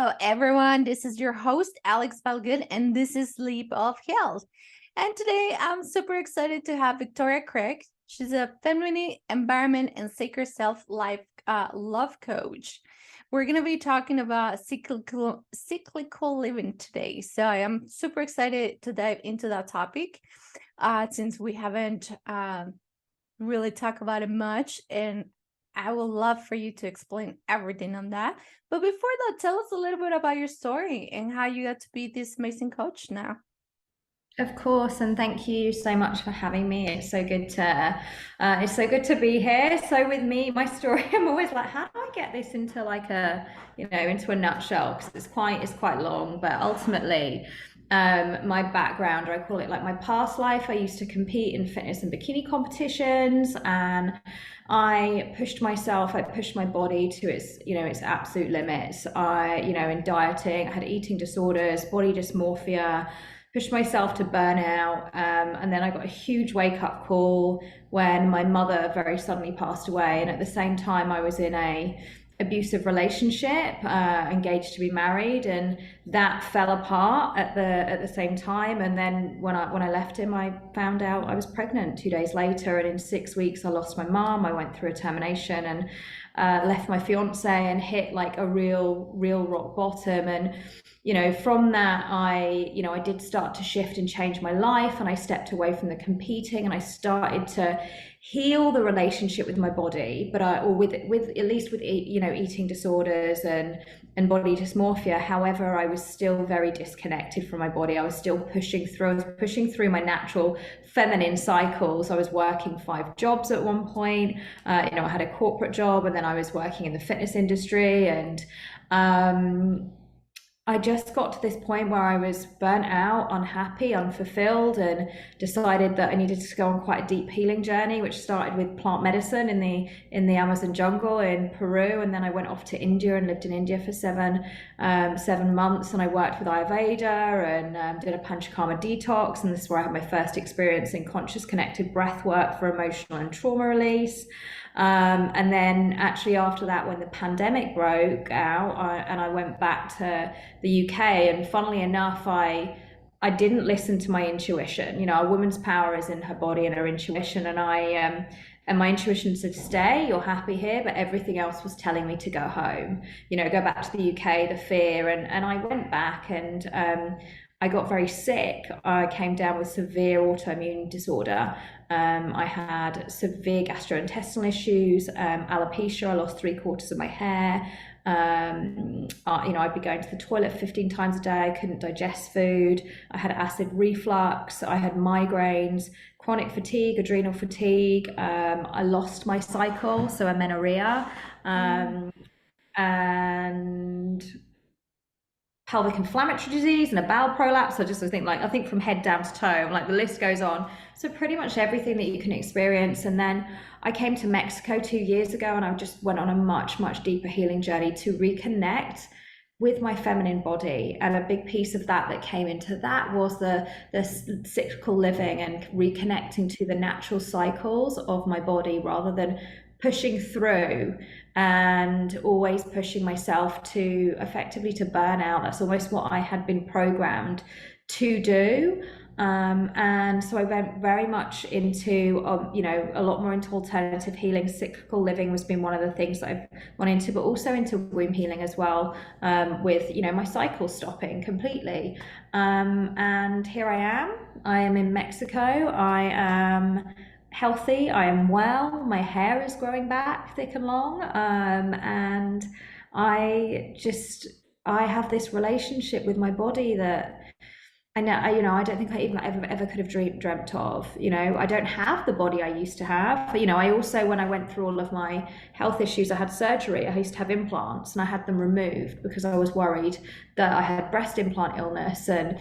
Hello, everyone. This is your host, alexbalgood, and this is Leap of Health. And today I'm super excited to have Victoria Craig. She's a feminine environment and sacred self-life love coach. We're going to be talking about cyclical living today. So I am super excited to dive into that topic since we haven't really talked about it much. And I would love for you to explain everything on that. But before that, tell us a little bit about your story and how you got to be this amazing coach now. Of course, and thank you so much for having me. It's so good to be here. So with me, my story, I'm always like, how do I get this into like into a nutshell? Because it's quite long, but ultimately, my background, or I call it like my past life, I used to compete in fitness and bikini competitions, and I pushed my body to its absolute limits. In dieting, I had eating disorders, body dysmorphia, pushed myself to burnout, and then I got a huge wake-up call when my mother very suddenly passed away, and at the same time I was in a abusive relationship, engaged to be married, and that fell apart at the same time. And then when I left him, I found out I was pregnant 2 days later, and in 6 weeks I lost my mom. I went through a termination and left my fiance and hit like a real rock bottom. And from that, I did start to shift and change my life, and I stepped away from the competing, and I started to heal the relationship with my body, with eating disorders and body dysmorphia. However, I was still very disconnected from my body. I was still pushing through my natural feminine cycles. I was working 5 jobs at one point. I had a corporate job, and then I was working in the fitness industry, and I just got to this point where I was burnt out, unhappy, unfulfilled, and decided that I needed to go on quite a deep healing journey, which started with plant medicine in the Amazon jungle in Peru, and then I went off to India and lived in India for 7 months, and I worked with Ayurveda and did a Panchakarma detox, and this is where I had my first experience in conscious connected breathwork for emotional and trauma release. And then actually after that, when the pandemic broke out, I went back to the UK, and funnily enough, I didn't listen to my intuition. A woman's power is in her body and her intuition, and my intuition said, stay, you're happy here, but everything else was telling me to go home, go back to the UK, the fear. And I went back, and I got very sick. I came down with severe autoimmune disorder. I had severe gastrointestinal issues, alopecia. I lost 3/4 of my hair. I'd be going to the toilet 15 times a day. I couldn't digest food. I had acid reflux. I had migraines, chronic fatigue, adrenal fatigue. I lost my cycle, so amenorrhea, and pelvic inflammatory disease and a bowel prolapse. I think from head down to toe, like the list goes on. So pretty much everything that you can experience. And then I came to Mexico 2 years ago, and I just went on a much deeper healing journey to reconnect with my feminine body. And a big piece of that came into that was the cyclical living and reconnecting to the natural cycles of my body, rather than pushing through and always pushing myself to effectively to burn out. That's almost what I had been programmed to do. And so I went very much into, a lot more into alternative healing. Cyclical living has been one of the things that I've gone into, but also into womb healing as well, with, my cycle stopping completely. And here I am in Mexico. I am healthy, I am well, my hair is growing back thick and long, and I have this relationship with my body that I don't think I even ever could have dreamt of. I don't have the body I used to have. I also, when I went through all of my health issues, I had surgery. I used to have implants, and I had them removed because I was worried that I had breast implant illness. And,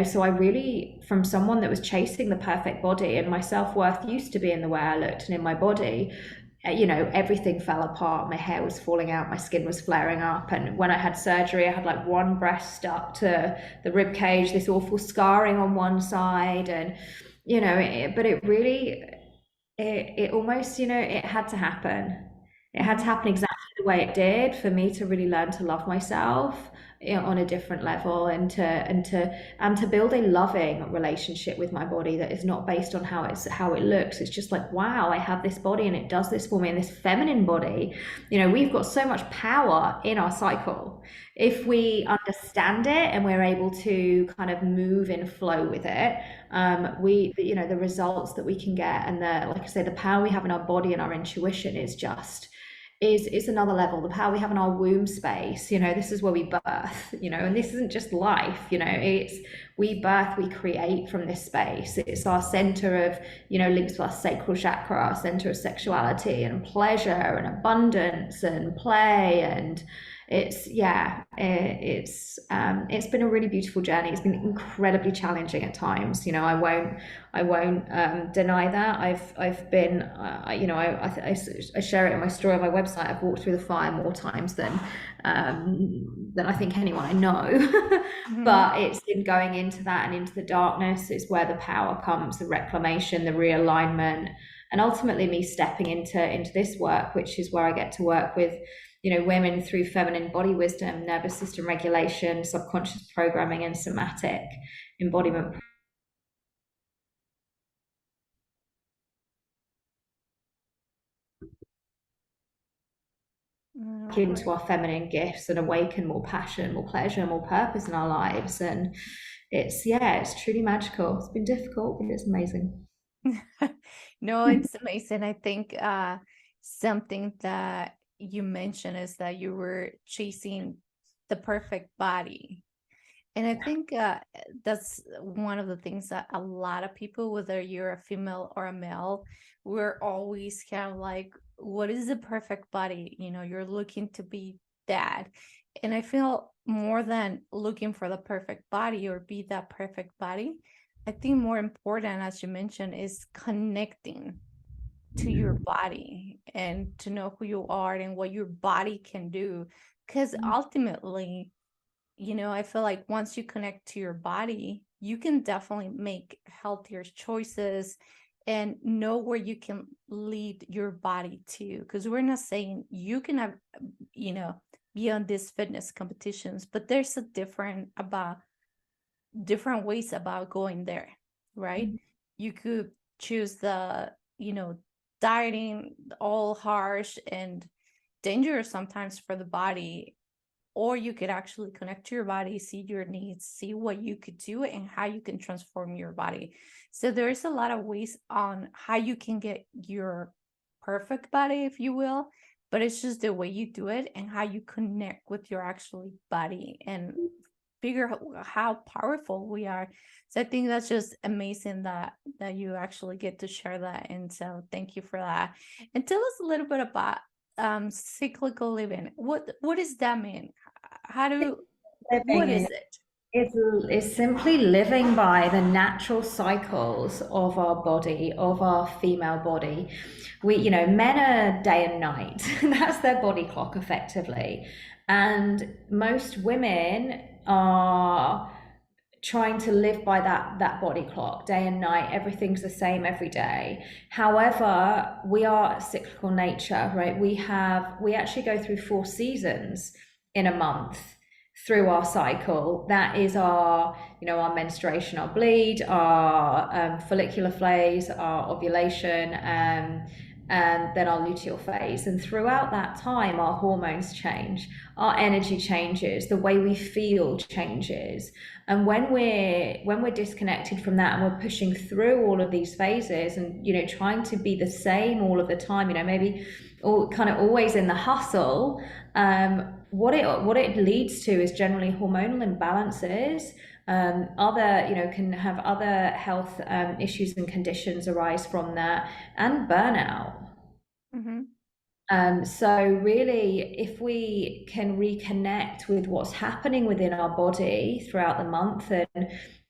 so I really, from someone that was chasing the perfect body, and my self-worth used to be in the way I looked and in my body, everything fell apart. My hair was falling out, my skin was flaring up, and when I had surgery, I had like one breast stuck to the rib cage, this awful scarring on one side, and but it really, it almost, it had to happen. It had to happen exactly the way it did for me to really learn to love myself, on a different level, and to build a loving relationship with my body that is not based on how it looks. It's just like, wow, I have this body and it does this for me, and this feminine body, we've got so much power in our cycle if we understand it and we're able to kind of move in flow with it. The results that we can get, and like I say, the power we have in our body and our intuition is another level. The power we have in our womb space, this is where we birth, and this isn't just life, it's we birth, we create from this space. It's our center of, links to our sacral chakra, our center of sexuality and pleasure and abundance and play. And it's been a really beautiful journey. It's been incredibly challenging at times. I won't deny that. I've been, I share it in my story on my website. I've walked through the fire more times than I think anyone I know. Mm-hmm. But it's in going into that and into the darkness is where the power comes, the reclamation, the realignment, and ultimately me stepping into this work, which is where I get to work with women through feminine body wisdom, nervous system regulation, subconscious programming, and somatic embodiment. Into our feminine gifts and awaken more passion, more pleasure, more purpose in our lives. And it's truly magical. It's been difficult, but it's amazing. No, it's amazing. I think something that you mentioned is that you were chasing the perfect body. And I think that's one of the things that a lot of people, whether you're a female or a male, we're always kind of like, what is the perfect body? You're looking to be that. And I feel more than looking for the perfect body or be that perfect body, I think more important, as you mentioned, is connecting to your body and to know who you are and what your body can do. Because ultimately, I feel like once you connect to your body, you can definitely make healthier choices and know where you can lead your body to. Because we're not saying you can have, be on these fitness competitions, but there's a different ways about going there, right? Mm-hmm. You could choose the, dieting, all harsh and dangerous sometimes for the body, or you could actually connect to your body, see your needs, see what you could do and how you can transform your body. So there's a lot of ways on how you can get your perfect body, if you will, but it's just the way you do it and how you connect with your actual body and figure out how powerful we are. So I think that's just amazing that you actually get to share that. And so thank you for that. And tell us a little bit about cyclical living. What does that mean? What is it? It's simply living by the natural cycles of our body, of our female body. Men are day and night. That's their body clock effectively. And most women are trying to live by that body clock, day and night. Everything's the same every day. However, we are cyclical nature, right? We actually go through 4 seasons in a month through our cycle. That is our menstruation, our bleed, our follicular phase, our ovulation, and then our luteal phase. And throughout that time, our hormones change, our energy changes, the way we feel changes. And when we're disconnected from that and we're pushing through all of these phases and trying to be the same all of the time, maybe kind of always in the hustle, what it leads to is generally hormonal imbalances. Can have other health issues and conditions arise from that, and burnout. Mm-hmm. So really, if we can reconnect with what's happening within our body throughout the month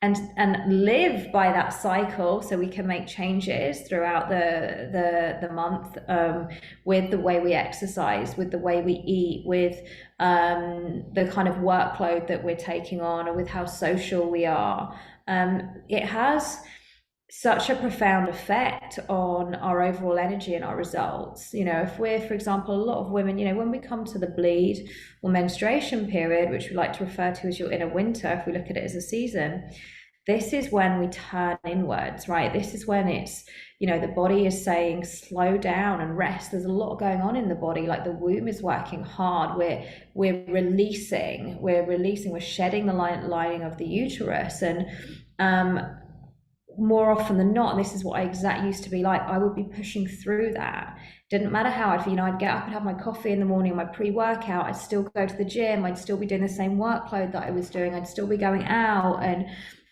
and live by that cycle, so we can make changes throughout the month, with the way we exercise, with the way we eat, with the kind of workload that we're taking on, or with how social we are. It has such a profound effect on our overall energy and our results. If we're, for example, a lot of women, when we come to the bleed or menstruation period, which we like to refer to as your inner winter, if we look at it as a season, this is when we turn inwards, right? This is when it's, the body is saying slow down and rest. There's a lot going on in the body. Like the womb is working hard. We're releasing, we're shedding the lining of the uterus. And more often than not, and this is what I used to be like, I would be pushing through that. Didn't matter how I'd get up and have my coffee in the morning, my pre-workout, I'd still go to the gym, I'd still be doing the same workload that I was doing, I'd still be going out, and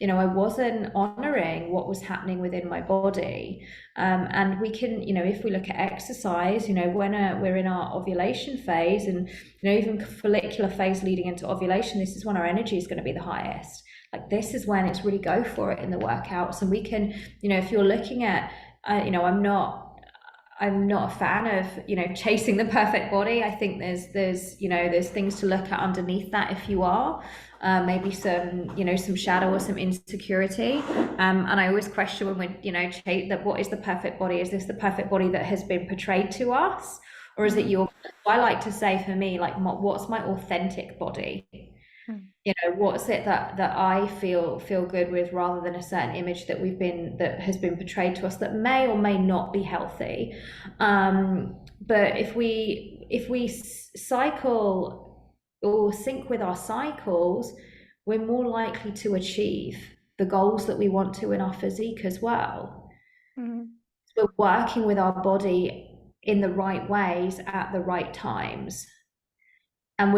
I wasn't honoring what was happening within my body. And we can, if we look at exercise, when we're in our ovulation phase, and even follicular phase leading into ovulation, this is when our energy is going to be the highest. Like this is when it's really go for it in the workouts. And we can, if you're looking at, I'm not a fan of, chasing the perfect body. I think there's things to look at underneath that if you are. Maybe some shadow or some insecurity. And I always question when that what is the perfect body? Is this the perfect body that has been portrayed to us? Or is it I like to say for me, like, what's my authentic body? What's it that I feel good with, rather than a certain image that has been portrayed to us that may or may not be healthy. But if we cycle or sync with our cycles, we're more likely to achieve the goals that we want to in our physique as well. We're working with our body in the right ways at the right times, and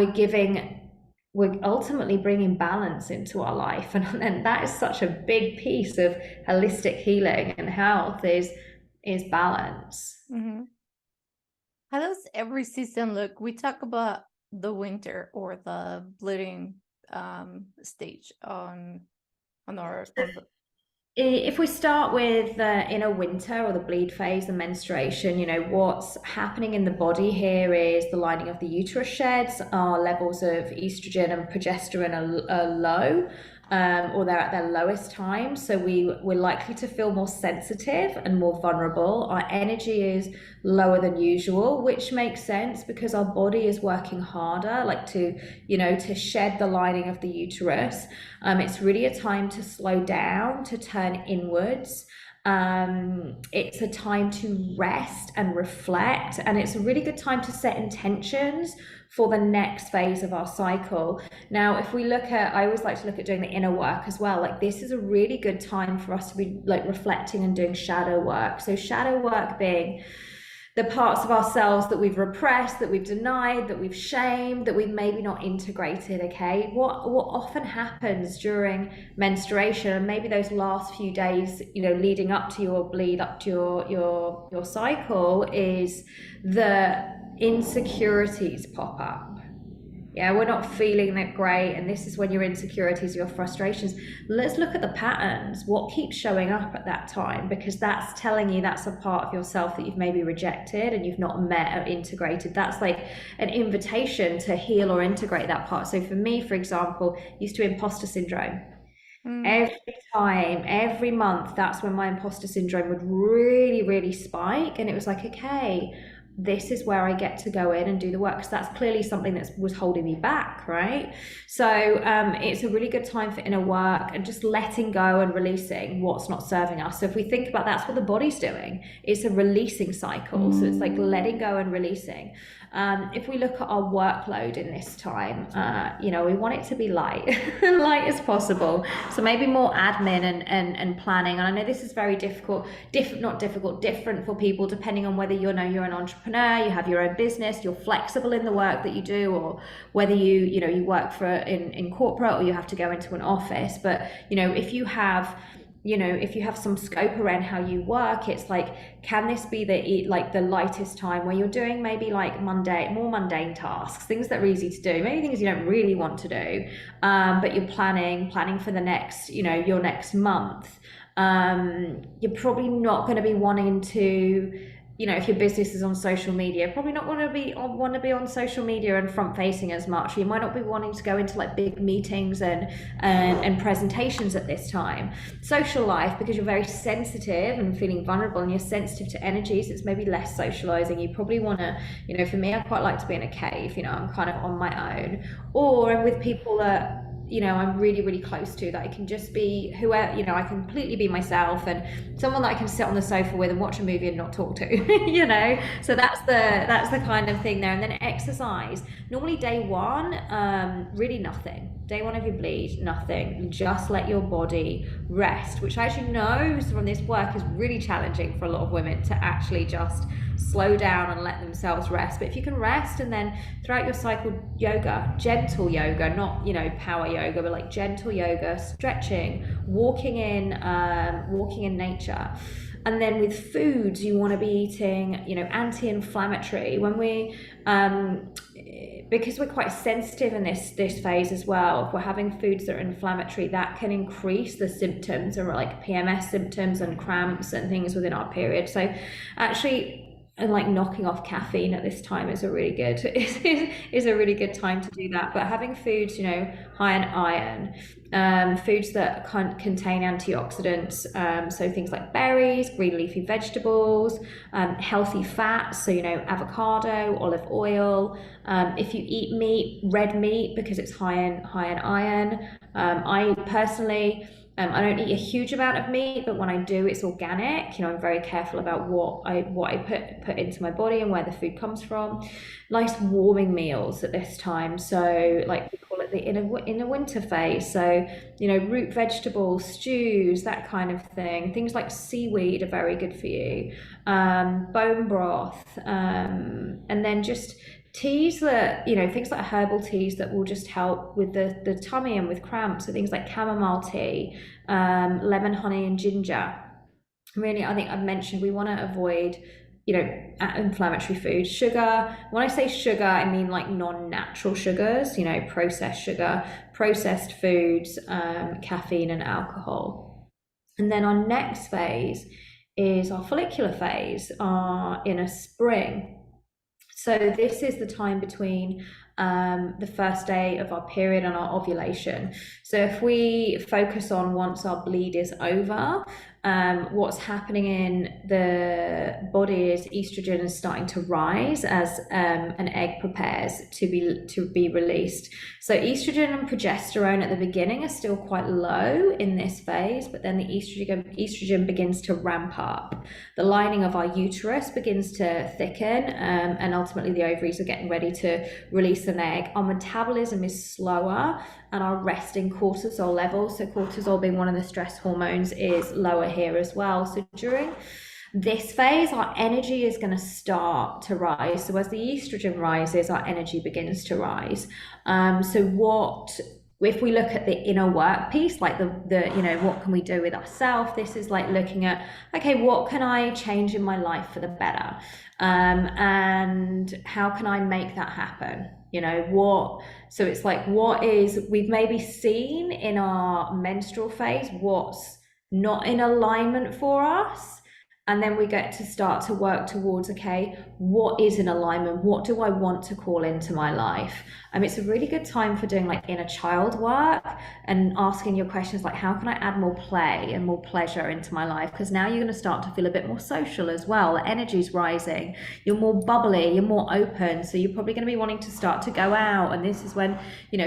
we're ultimately bringing balance into our life. And that is such a big piece of holistic healing and health is balance. How does every season look? We talk about the winter or the bleeding stage on our if we start with the inner winter or the bleed phase, the menstruation, what's happening in the body here is the lining of the uterus sheds, our levels of estrogen and progesterone are low, or they're at their lowest time. So we're likely to feel more sensitive and more vulnerable. Our energy is lower than usual, which makes sense because our body is working harder, like to shed the lining of the uterus. It's really a time to slow down, to turn inwards. It's a time to rest and reflect, and it's a really good time to set intentions for the next phase of our cycle. Now, if we I always like to look at doing the inner work as well. Like this is a really good time for us to be like reflecting and doing shadow work. So shadow work being the parts of ourselves that we've repressed, that we've denied, that we've shamed, that we've maybe not integrated. Okay, what often happens during menstruation, and maybe those last few days, leading up to your bleed, up to your cycle, is the insecurities pop up. Yeah, we're not feeling that great, and this is when your insecurities, your frustrations. Let's look at the patterns. What keeps showing up at that time? Because that's telling you that's a part of yourself that you've maybe rejected and you've not met or integrated. That's like an invitation to heal or integrate that part. So for me, for example, used to imposter syndrome. Every time, every month, that's when my imposter syndrome would really, really spike. And it was like, okay, this is where I get to go in and do the work, because that's clearly something that was holding me back, right? So it's a really good time for inner work and just letting go and releasing what's not serving us. So if we think about that's what the body's doing, it's a releasing cycle. So it's like letting go and releasing. If we look at our workload in this time, we want it to be light, light as possible. So maybe more admin and planning. And I know this is very difficult for people, depending on whether you're an entrepreneur, you have your own business, you're flexible in the work that you do, or whether you work in corporate or you have to go into an office. But, if you have some scope around how you work, it's like, can this be the lightest time where you're doing maybe like more mundane tasks, things that are easy to do, maybe things you don't really want to do, but you're planning for the next, your next month. You're probably not going to be wanting to if your business is on social media, probably not want to be on social media and front facing as much. You might not be wanting to go into like big meetings and presentations at this time. Social life, because you're very sensitive and feeling vulnerable and you're sensitive to energies, it's maybe less socializing. You probably want to, for me, I quite like to be in a cave. I'm kind of on my own, or I'm with people that I'm really, really close to, that I can just be whoever, I can completely be myself, and someone that I can sit on the sofa with and watch a movie and not talk to, So that's the kind of thing there. And then exercise. Normally day one, really nothing. Day one of your bleed, nothing. Just let your body rest, which I actually know from this work is really challenging for a lot of women to actually just slow down and let themselves rest. But if you can rest, and then throughout your cycle, yoga, gentle yoga, not power yoga, but like gentle yoga, stretching, walking in nature. And then with foods, you want to be eating anti-inflammatory. When we because we're quite sensitive in this phase as well, if we're having foods that are inflammatory, that can increase the symptoms, or like PMS symptoms and cramps and things within our period. So actually, and like knocking off caffeine at this time is a really good time to do that. But having foods high in iron, foods that contain antioxidants, so things like berries, green leafy vegetables, healthy fats, so avocado, olive oil. If you eat meat, red meat, because it's high in iron. I personally, I don't eat a huge amount of meat, but when I do, it's organic. I'm very careful about what I put into my body and where the food comes from. Nice warming meals at this time. So like we call it the inner winter phase. So root vegetables, stews, that kind of thing. Things like seaweed are very good for you. Bone broth, and then just teas that things like herbal teas that will just help with the tummy and with cramps. So things like chamomile tea, lemon, honey and ginger. Really, I think I've mentioned we want to avoid inflammatory foods. Sugar, when I say sugar, I mean like non-natural sugars, processed sugar, processed foods, caffeine and alcohol. And then our next phase is our follicular phase, our inner spring. So this is the time between the first day of our period and our ovulation. So if we focus on once our bleed is over, what's happening in the body is estrogen is starting to rise as an egg prepares to be released. So estrogen and progesterone at the beginning are still quite low in this phase, but then the estrogen begins to ramp up. The lining of our uterus begins to thicken, and ultimately the ovaries are getting ready to release an egg. Our metabolism is slower, and our resting cortisol levels, so cortisol being one of the stress hormones, is lower here as well. So during this phase, our energy is going to start to rise. So as the estrogen rises, our energy begins to rise. If we look at the inner work piece, like the what can we do with ourselves? This is like looking at, okay, what can I change in my life for the better? And how can I make that happen? So it's like, we've maybe seen in our menstrual phase what's not in alignment for us. And then we get to start to work towards, okay, what is in alignment? What do I want to call into my life? It's a really good time for doing like inner child work and asking your questions like, how can I add more play and more pleasure into my life? Because now you're going to start to feel a bit more social as well. The energy's rising. You're more bubbly, you're more open. So you're probably going to be wanting to start to go out. And this is when,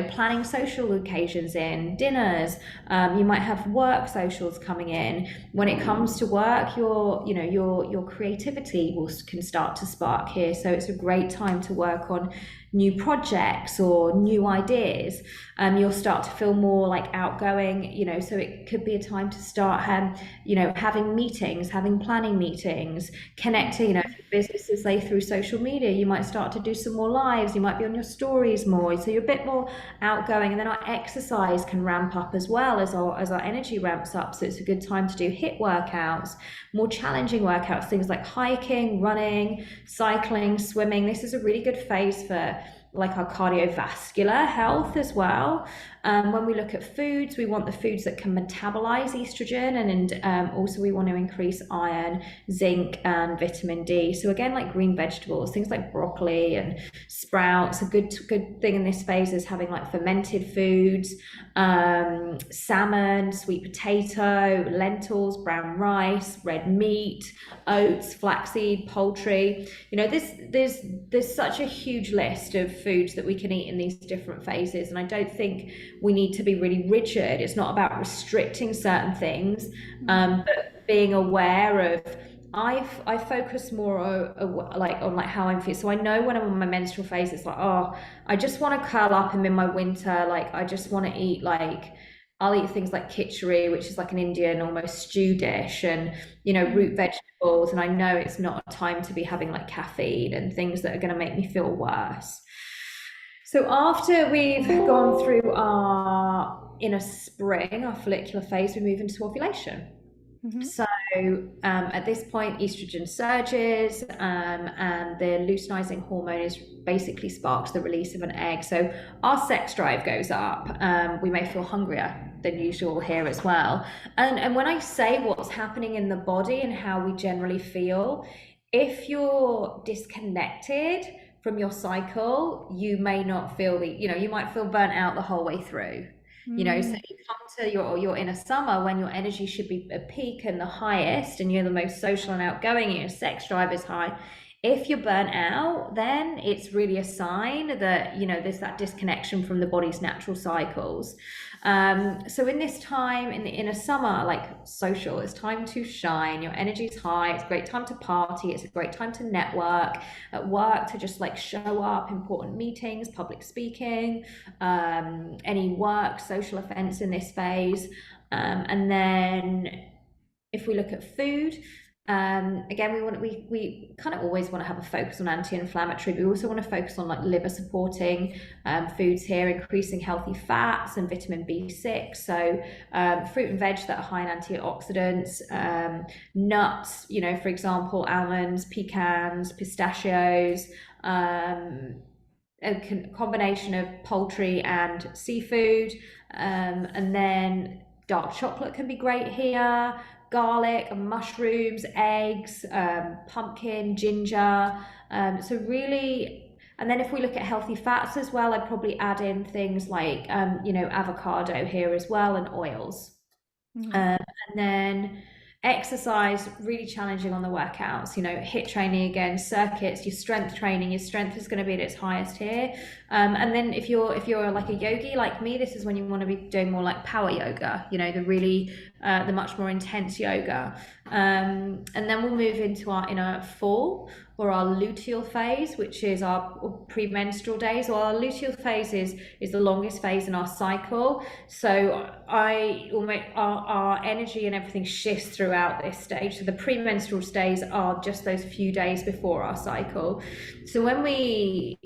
planning social occasions in, dinners. You might have work socials coming in. When it comes to work, your creativity can start to spark here. So it's a great time to work on new projects or new ideas. You'll start to feel more like outgoing, so it could be a time to start having meetings, having planning meetings, connecting, businesses say through social media, you might start to do some more lives, you might be on your stories more, so you're a bit more outgoing. And then our exercise can ramp up as well as our energy ramps up. So it's a good time to do HIIT workouts, more challenging workouts, things like hiking, running, cycling, swimming. This is a really good phase for like our cardiovascular health as well. When we look at foods, we want the foods that can metabolize estrogen, and also we want to increase iron, zinc, and vitamin D. So again, like green vegetables, things like broccoli and sprouts. A good thing in this phase is having like fermented foods, salmon, sweet potato, lentils, brown rice, red meat, oats, flaxseed, poultry. You know, there's such a huge list of foods that we can eat in these different phases, and I don't think we need to be really rigid. It's not about restricting certain things, but being aware of. I focus more on how I'm feeling. So I know when I'm on my menstrual phase, it's like, oh, I just want to curl up. I'm in my winter, like I just want to eat like. I'll eat things like khichdi, which is like an Indian almost stew dish, and root vegetables. And I know it's not a time to be having like caffeine and things that are going to make me feel worse. So after we've gone through our inner spring, our follicular phase, we move into ovulation. So at this point, estrogen surges, and the luteinizing hormone is basically sparks the release of an egg. So our sex drive goes up. We may feel hungrier than usual here as well. And when I say what's happening in the body and how we generally feel, if you're disconnected from your cycle, you may not feel you might feel burnt out the whole way through. So you come to your inner summer when your energy should be at peak and the highest, and you're the most social and outgoing, and your sex drive is high. If you're burnt out, then it's really a sign that there's that disconnection from the body's natural cycles. So in this time in the inner summer, like social, it's time to shine. Your energy's high. It's a great time to party. It's a great time to network at work, to just like show up, important meetings, public speaking, any work, social events in this phase. And then if we look at food, again, we kind of always want to have a focus on anti-inflammatory, but we also want to focus on like liver supporting foods here, increasing healthy fats and vitamin B6. So fruit and veg that are high in antioxidants, nuts, for example, almonds, pecans, pistachios, a combination of poultry and seafood, and then dark chocolate can be great here. Garlic, mushrooms, eggs, pumpkin, ginger. So really, and then if we look at healthy fats as well, I'd probably add in things like, avocado here as well, and oils. And then exercise, really challenging on the workouts, HIIT training again, circuits, your strength training, your strength is going to be at its highest here. And then if you're like a yogi like me, this is when you want to be doing more like power yoga, the much more intense yoga. And then we'll move into our inner fall, or our luteal phase, which is our premenstrual days. Or our luteal phase is the longest phase in our cycle. So our energy and everything shifts throughout this stage. So the premenstrual stays are just those few days before our cycle. So when we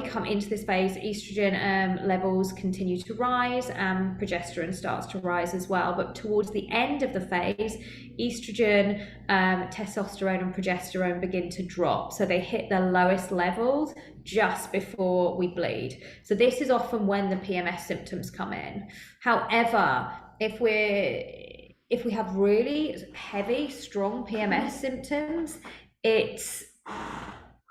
come into this phase, estrogen levels continue to rise, and progesterone starts to rise as well. But towards the end of the phase, estrogen, testosterone, and progesterone begin to drop. So they hit their lowest levels just before we bleed. So this is often when the PMS symptoms come in. However, if we have really heavy, strong PMS symptoms, it's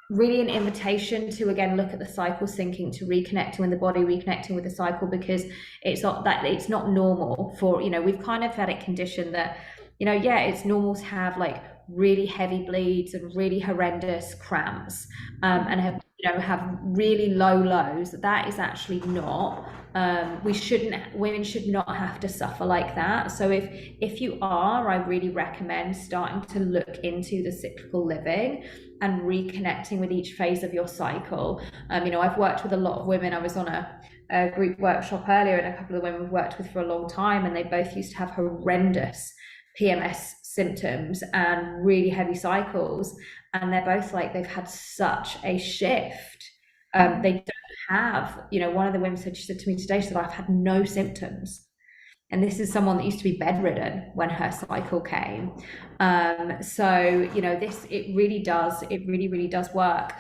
really an invitation to again look at the cycle syncing, to reconnecting with the body, reconnecting with the cycle, because it's not normal for, we've kind of had it conditioned that, it's normal to have like really heavy bleeds and really horrendous cramps, and have really low lows. That is actually not, women should not have to suffer like that. So if you are, I really recommend starting to look into the cyclical living and reconnecting with each phase of your cycle. I've worked with a lot of women. I was on a group workshop earlier, and a couple of women we've worked with for a long time, and they both used to have horrendous PMS symptoms and really heavy cycles, and they're both like, they've had such a shift. They don't have, one of the women said, she said to me today, she said, I've had no symptoms. And this is someone that used to be bedridden when her cycle came. So, it really, really does work.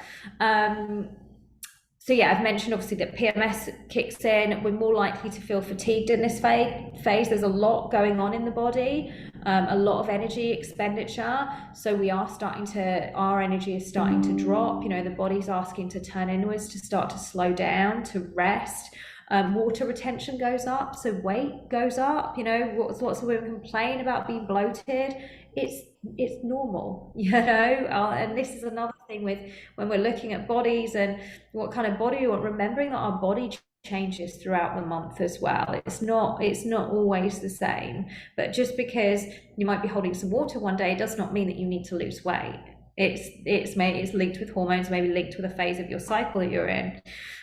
So yeah, I've mentioned obviously that PMS kicks in. We're more likely to feel fatigued in this phase. There's a lot going on in the body, a lot of energy expenditure. So we are starting to, our energy is starting to drop. You know, the body's asking to turn inwards, to start to slow down, to rest. Water retention goes up, so weight goes up. You know, lots of women complain about being bloated. It's normal, you know. And this is another thing with when we're looking at bodies and what kind of body you want, remembering that our body changes throughout the month as well. It's not always the same. But just because you might be holding some water one day does not mean that you need to lose weight. It's linked with hormones, maybe linked with a phase of your cycle that you're in.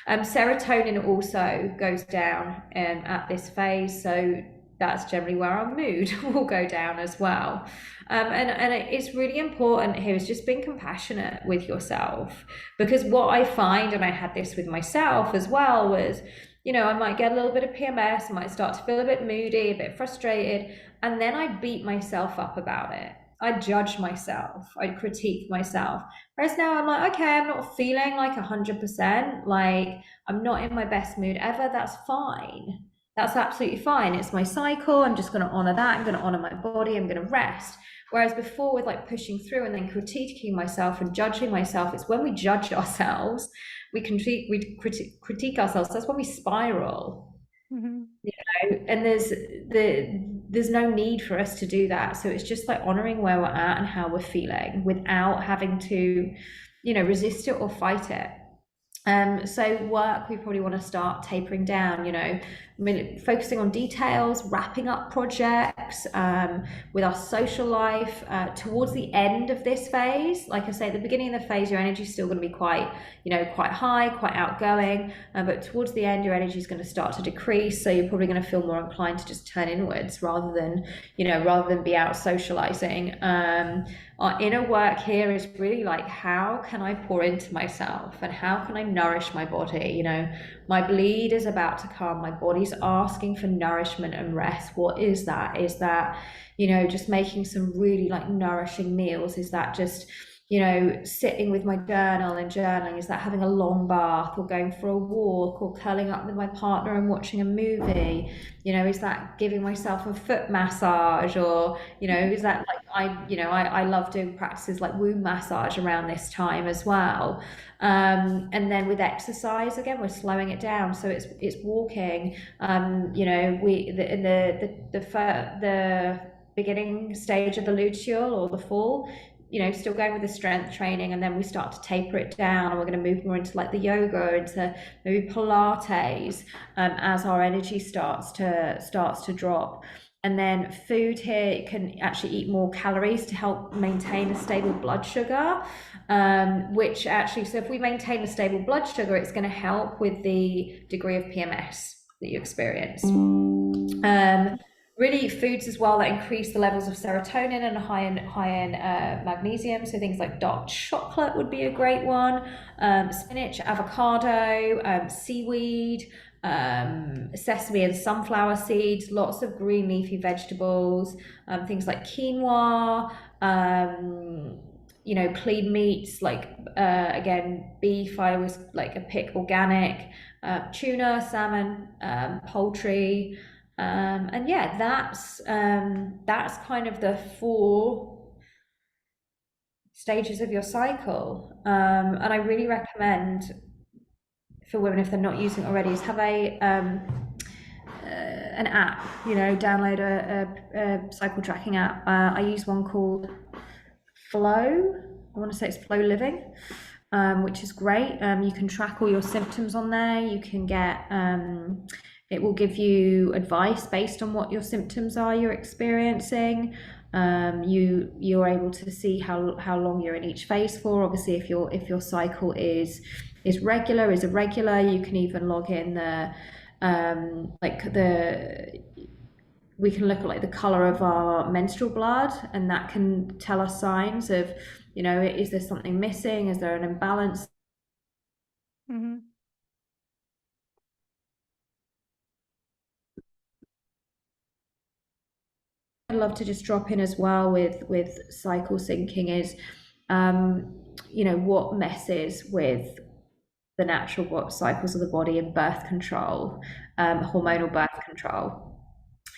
Serotonin also goes down at this phase, so that's generally where our mood will go down as well. And it's really important here is just being compassionate with yourself, because what I find, and I had this with myself as well, was, you know, I might get a little bit of PMS, I might start to feel a bit moody, a bit frustrated, and then I beat myself up about it. I judge myself, I critique myself. Whereas now I'm like, okay, I'm not feeling like 100%, like I'm not in my best mood ever. That's fine. That's absolutely fine. It's my cycle. I'm just going to honor that. I'm going to honor my body. I'm going to rest. Whereas before, with like pushing through and then critiquing myself and judging myself, it's when we judge ourselves, we critique ourselves. That's when we spiral. Mm-hmm. You know, and there's no need for us to do that. So it's just like honoring where we're at and how we're feeling without having to, you know, resist it or fight it. So work, we probably want to start tapering down, you know, focusing on details, wrapping up projects, with our social life, towards the end of this phase. Like I say, at the beginning of the phase, your energy is still going to be quite, you know, quite high, quite outgoing, but towards the end, your energy is going to start to decrease. So you're probably going to feel more inclined to just turn inwards rather than be out socializing. Our inner work here is really like, how can I pour into myself and how can I nourish my body? You know, my bleed is about to come, my body's asking for nourishment and rest. What is that? Is that, you know, just making some really like nourishing meals? Is that just, you know, sitting with my journal and journaling? Is that having a long bath or going for a walk or curling up with my partner and watching a movie? You know, is that giving myself a foot massage? Or, you know, is that like, I love doing practices like womb massage around this time as well. And then with exercise, again, we're slowing it down. So it's walking. You know, in the beginning stage of the luteal or the fall, you know, still going with the strength training, and then we start to taper it down, and we're going to move more into like the yoga, into maybe Pilates, as our energy starts to drop. And then food here, you can actually eat more calories to help maintain a stable blood sugar, which actually, so if we maintain a stable blood sugar, it's going to help with the degree of PMS that you experience. Really, foods as well that increase the levels of serotonin and high in magnesium. So things like dark chocolate would be a great one. Spinach, avocado, seaweed, sesame and sunflower seeds, lots of green leafy vegetables, things like quinoa, you know, clean meats like again, beef. I always like a pick organic, tuna, salmon, poultry. And yeah, that's kind of the 4 stages of your cycle. And I really recommend for women, if they're not using it already, is have an app, you know, download a cycle tracking app. I use one called Flow. I want to say it's Flow Living, which is great. You can track all your symptoms on there. You can get it will give you advice based on what your symptoms are you're experiencing. You're able to see how long you're in each phase for. Obviously, if your cycle is regular, is irregular, you can even log in we can look at like the color of our menstrual blood, and that can tell us signs of, you know, is there something missing? Is there an imbalance? Mm-hmm. I'd love to just drop in as well with cycle syncing is, you know, what messes with the natural cycles of the body, and birth control, hormonal birth control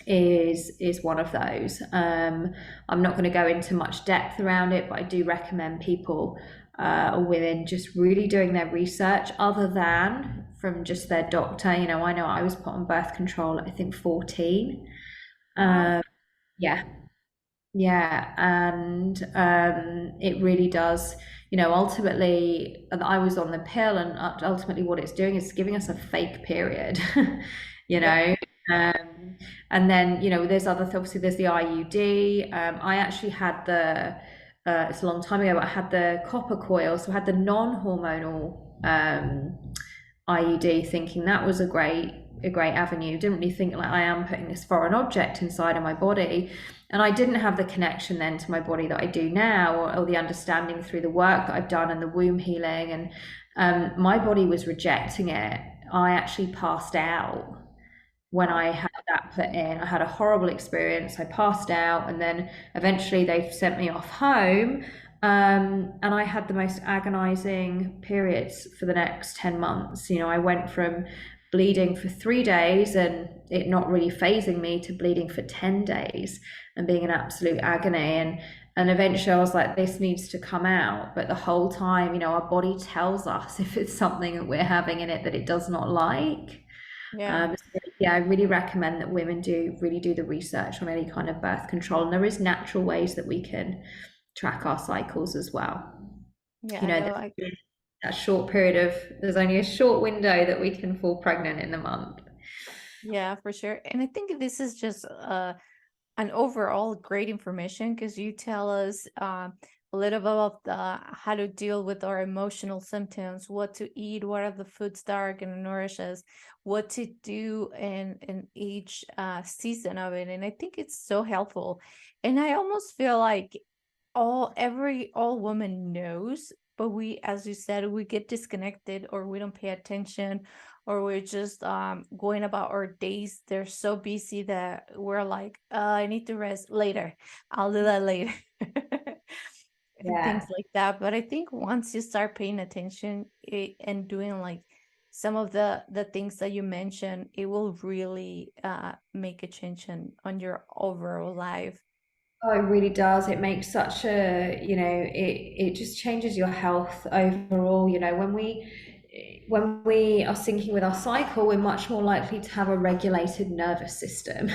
is one of those. I'm not going to go into much depth around it, but I do recommend people or women just really doing their research other than from just their doctor. You know I was put on birth control at, I think, 14. Wow. Yeah, yeah, and it really does, ultimately, and I was on the pill, and ultimately what it's doing is giving us a fake period, you Yep. know. And then, there's obviously there's the IUD. I actually had it's a long time ago, but I had the copper coil, so I had the non-hormonal IUD, thinking that was a great avenue. Didn't really think, like, I am putting this foreign object inside of my body. And I didn't have the connection then to my body that I do now, or the understanding through the work that I've done and the womb healing. And my body was rejecting it. I actually passed out when Wow. I had that put in. I had a horrible experience. I passed out, and then eventually they sent me off home. And I had the most agonizing periods for the next 10 months. I went from bleeding for 3 days and it not really phasing me to bleeding for 10 days and being in absolute agony. And eventually I was like, this needs to come out. But the whole time, our body tells us if it's something that we're having in it that it does not like. Yeah. So yeah, I really recommend that women really do the research on any kind of birth control. And there is natural ways that we can track our cycles as well. Yeah. You know, No, I that short period there's only a short window that we can fall pregnant in the month. Yeah, for sure. And I think this is just an overall great information because you tell us a little bit of how to deal with our emotional symptoms, what to eat, what are the foods that are going to nourish us, what to do in each season of it. And I think it's so helpful. And I almost feel like all woman knows, but we, as you said, we get disconnected or we don't pay attention, or we're just going about our days. They're so busy that we're like, I need to rest later, I'll do that later. And things Yeah. like that. But I think once you start paying attention and doing like some of the things that you mentioned, it will really make a change on your overall life. Oh, it really does. It makes such it just changes your health overall. When we are syncing with our cycle, we're much more likely to have a regulated nervous system.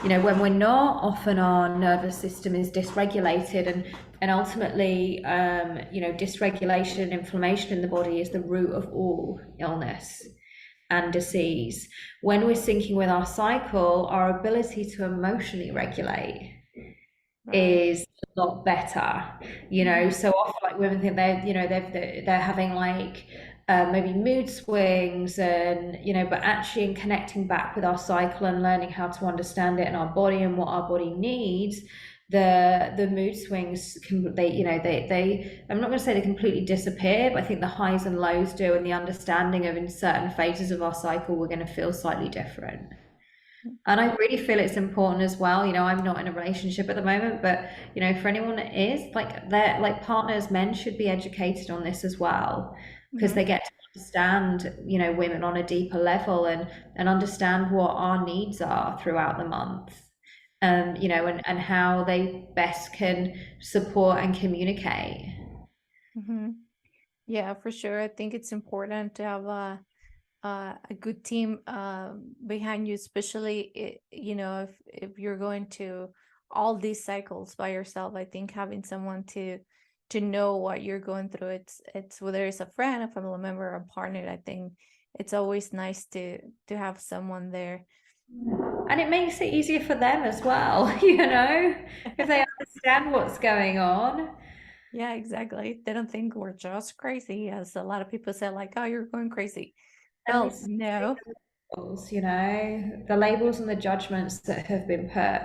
When we're not, often our nervous system is dysregulated, and ultimately, dysregulation and inflammation in the body is the root of all illness and disease. When we're syncing with our cycle, our ability to emotionally regulate Right. is a lot better. Mhm. So often, like, women think they're having like maybe mood swings, and but actually in connecting back with our cycle and learning how to understand it in our body and what our body needs, the mood swings can, they I'm not going to say they completely disappear, but I think the highs and lows do, and the understanding of, in certain phases of our cycle, we're going to feel slightly different. And I really feel it's important as well. I'm not in a relationship at the moment, but for anyone that is, like, they're like partners, men should be educated on this as well, because they Mhm. get to understand, women on a deeper level, and understand what our needs are throughout the month. And how they best can support and communicate. Mhm. Yeah, for sure. I think it's important to have a good team behind you, especially if you're going to all these cycles by yourself. I think having someone to know what you're going through, it's whether it's a friend, a family member, or a partner. I think it's always nice to have someone there. And it makes it easier for them as well, if they understand what's going on. Yeah, exactly. They don't think we're just crazy, as a lot of people say, like, "Oh, you're going crazy." And Well, it's no. labels, the labels and the judgments that have been put,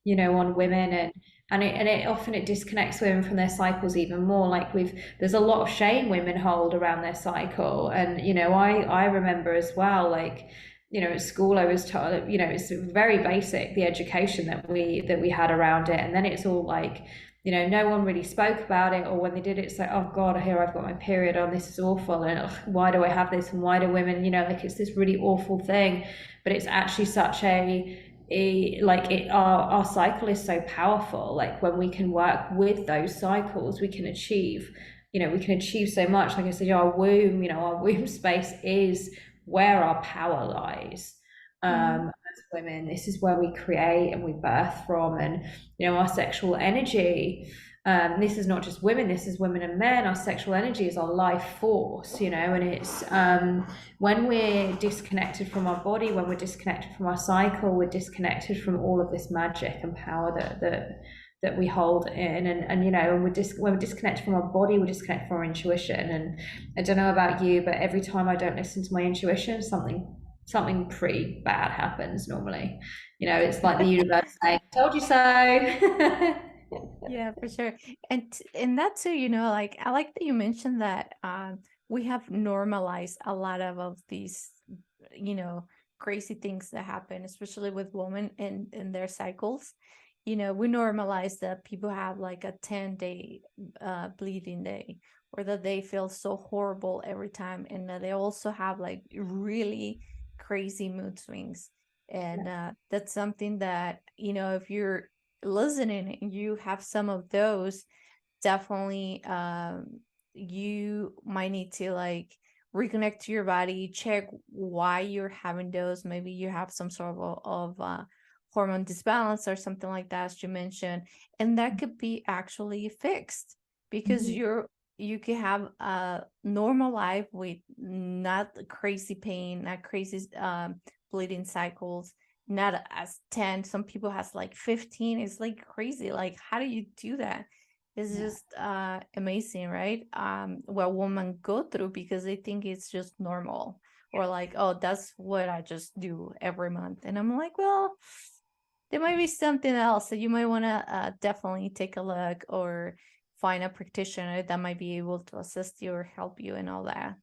on women, and it often it disconnects women from their cycles even more. Like, there's a lot of shame women hold around their cycle, and I remember as well, like, at school I was told, it's very basic, the education that we had around it, and then it's all like, no one really spoke about it, or when they did, it's like, oh God, here I've got my period on, this is awful, and ugh, why do I have this, and why do women, like it's this really awful thing. But it's actually such our cycle is so powerful. Like when we can work with those cycles, we can achieve so much. Like I said, our womb space is where our power lies. As women, this is where we create and we birth from, and our sexual energy. This is not just women, this is women and men. Our sexual energy is our life force, and it's when we're disconnected from our body, when we're disconnected from our cycle, we're disconnected from all of this magic and power that we hold in, and when we're disconnected from our body, we're disconnected from our intuition. And I don't know about you, but every time I don't listen to my intuition, something pretty bad happens normally. It's like the universe saying, told you so. Yeah, for sure. And that too, like I like that you mentioned that we have normalized a lot of these, crazy things that happen, especially with women in their cycles. We normalize that people have like a 10-day bleeding day, or that they feel so horrible every time, and that they also have like really crazy mood swings. And that's something that, if you're listening and you have some of those, definitely you might need to like reconnect to your body, check why you're having those. Maybe you have some sort of hormone disbalance or something like that, as you mentioned, and that could be actually fixed, because you can have a normal life with not crazy pain, not crazy bleeding cycles, not as 10. Some people has like 15. It's like crazy. Like, how do you do that? It's just amazing, right? What women go through, because they think it's just normal, or like, oh, that's what I just do every month. And I'm like, well, there might be something else that you might want to definitely take a look, or find a practitioner that might be able to assist you or help you and all that.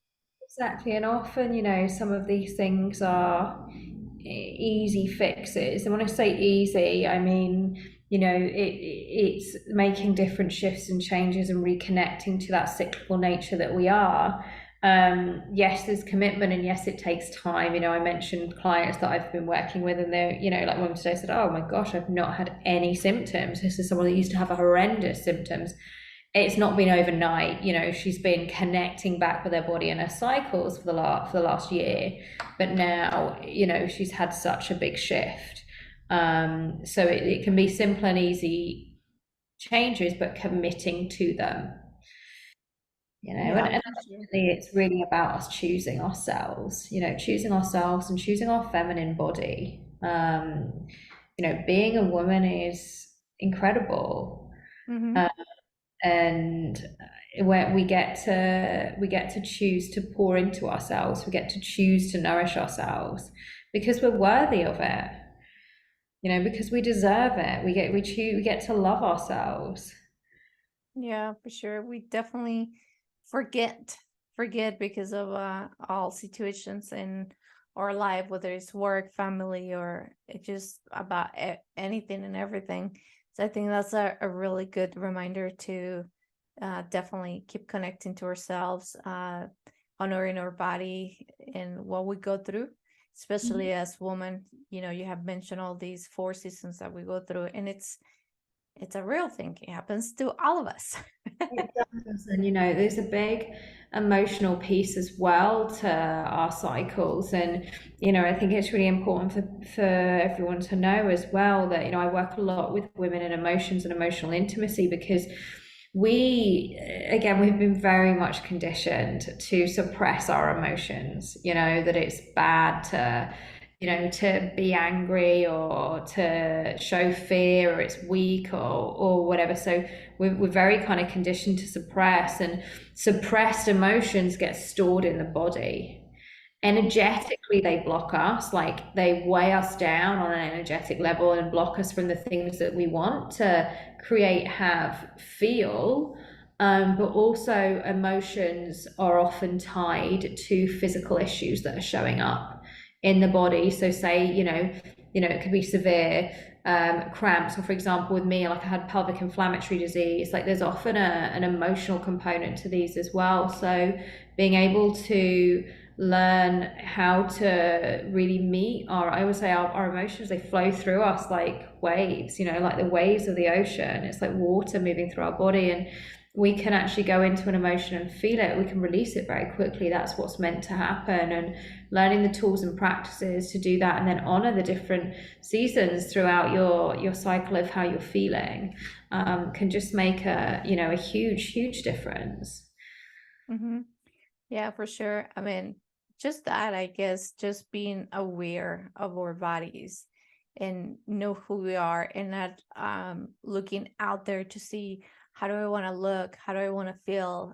Exactly, and often, some of these things are easy fixes. And when I say easy, I mean, it's making different shifts and changes and reconnecting to that cyclical nature that we are. Yes, there's commitment, and yes, it takes time. I mentioned clients that I've been working with, and they're, like one today said, oh my gosh, I've not had any symptoms. This is someone that used to have a horrendous symptoms. It's not been overnight. She's been connecting back with her body and her cycles for the last year, but now she's had such a big shift. So it can be simple and easy changes, but committing to them. Yeah, And for sure. ultimately it's really about us choosing ourselves, choosing ourselves and choosing our feminine body. Being a woman is incredible. Mm-hmm. And where we get to choose to pour into ourselves, we get to choose to nourish ourselves, because we're worthy of it, because we deserve it. We get to love ourselves. Yeah, for sure. We definitely forget because of all situations in our life, whether it's work, family, or it's just about anything and everything. So I think that's a really good reminder to definitely keep connecting to ourselves, honoring our body and what we go through, especially as women. You have mentioned all these 4 seasons that we go through, and it's a real thing. It happens to all of us. It does, and there's a big emotional piece as well to our cycles, and I think it's really important for everyone to know as well that I work a lot with women in emotions and emotional intimacy, because we've been very much conditioned to suppress our emotions, that it's bad to be angry or to show fear, or it's weak, or whatever. So we're very kind of conditioned to suppress, and suppressed emotions get stored in the body. Energetically, they block us, like they weigh us down on an energetic level and block us from the things that we want to create, have, feel. But also emotions are often tied to physical issues that are showing up in the body. So say, it could be severe cramps, or for example with me, like I had pelvic inflammatory disease, like there's often an emotional component to these as well. So being able to learn how to really meet I would say our emotions, they flow through us like waves, like the waves of the ocean. It's like water moving through our body, and we can actually go into an emotion and feel it. We can release it very quickly. That's what's meant to happen. And learning the tools and practices to do that, and then honor the different seasons throughout your cycle of how you're feeling, can just make a huge difference. Mm-hmm. Yeah, for sure. I mean, just that, I guess, just being aware of our bodies and know who we are, and not looking out there to see how do I want to look, how do I want to feel,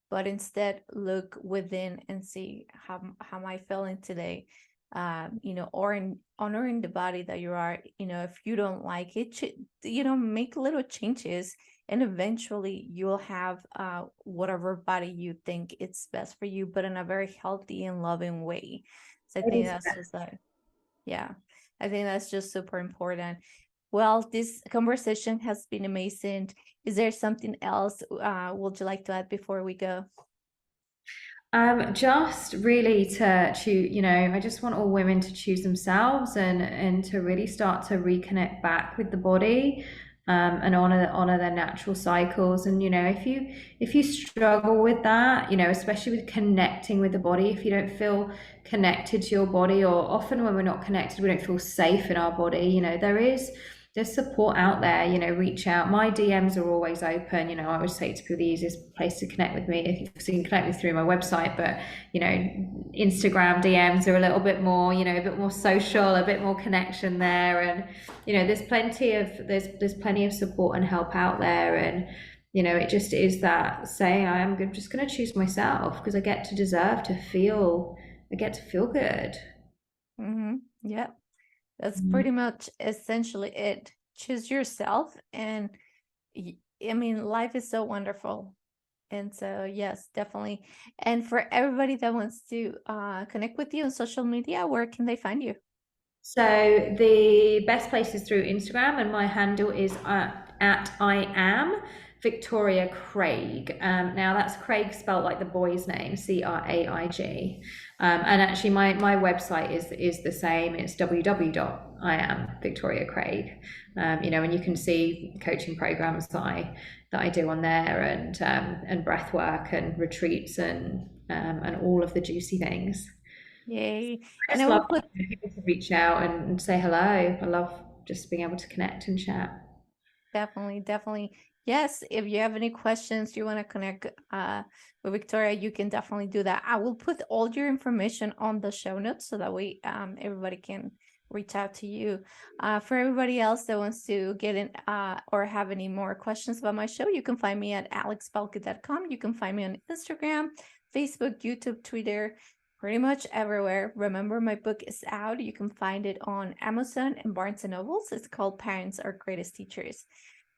but instead look within and see how am I feeling today, or in honoring the body that you are. If you don't like it, make little changes, and eventually you'll have whatever body you think it's best for you, but in a very healthy and loving way. So I It think is. that's just yeah, I think that's just super important. Well, this conversation has been amazing. Is there something else would you like to add before we go? Just really to choose, I just want all women to choose themselves, and to really start to reconnect back with the body, and honor their natural cycles. And if you struggle with that, especially with connecting with the body, if you don't feel connected to your body, or often when we're not connected, we don't feel safe in our body. There's support out there. Reach out. My DMs are always open. I always say to people, the easiest place to connect with me, if you can connect me through my website, but Instagram DMs are a little bit more, a bit more social, a bit more connection there. And there's plenty of support and help out there. And it just is that saying, I'm just going to choose myself, because I get to feel good. Mm-hmm. Yeah, that's Mm. pretty much essentially it. Choose yourself, and I mean, life is so wonderful. And so, yes, definitely. And for everybody that wants to connect with you on social media, where can they find you? So the best place is through Instagram, and my handle is at I am Victoria Craig. Now that's Craig spelled like the boy's name, Craig. And actually, my website is the same. It's www.iamvictoriacraig. And you can see coaching programs that I do on there, and breath work and retreats, and all of the juicy things. Yay. I And I just will love put people to reach out and say hello. I love just being able to connect and chat. definitely, definitely. Yes, if you have any questions, you want to connect with Victoria, you can definitely do that. I will put all your information on the show notes so that way everybody can reach out to you. For everybody else that wants to get in or have any more questions about my show, you can find me at alexbalgood.com. You can find me on Instagram, Facebook, YouTube, Twitter, pretty much everywhere. Remember, my book is out. You can find it on Amazon and Barnes and Nobles. It's called Parents Are Greatest Teachers.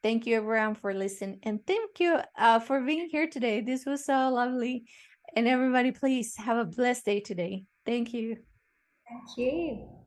Thank you, everyone, for listening. And thank you for being here today. This was so lovely. And everybody, please have a blessed day today. Thank you. Thank you.